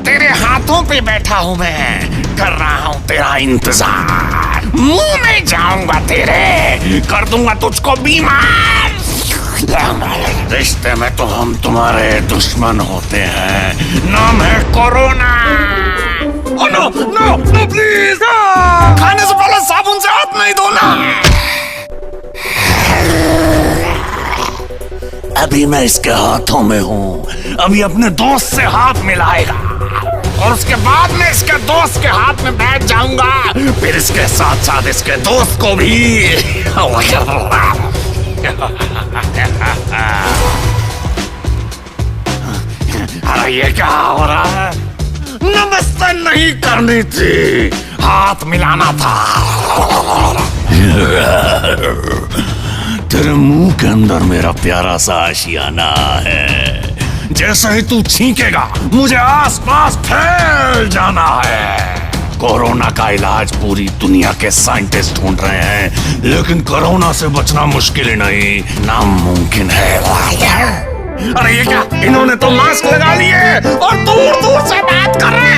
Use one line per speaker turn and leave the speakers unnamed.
तेरे हाथों पे बैठा हूँ मैं, कर रहा हूँ तेरा इंतजार। मुंह में जाऊंगा तेरे, कर दूंगा तुझको बीमार। रिश्ते में तो हम तुम्हारे दुश्मन होते हैं, नाम है corona. Oh no no no please, खाने से पहले साबुन से हाथ नहीं धोना। अभी मैं इसके हाथों में हूँ, अभी अपने दोस्त से हाथ मिलाएगा और उसके बाद मैं इसके दोस्त के हाथ में बैठ जाऊंगा, फिर इसके साथ साथ इसके दोस्त को भी। अरे ये क्या हो रहा है? नमस्ते नहीं करनी थी, हाथ मिलाना था। तेरे मुंह के अंदर मेरा प्यारा सा आशियाना है, जैसे ही तू छींकेगा मुझे आसपास फैल जाना है। कोरोना का इलाज पूरी दुनिया के साइंटिस्ट ढूंढ रहे हैं, लेकिन कोरोना से बचना मुश्किल ही नहीं, नामुमकिन है। अरे ये क्या, इन्होंने तो मास्क लगा लिए और दूर दूर से बात कर रहे हैं।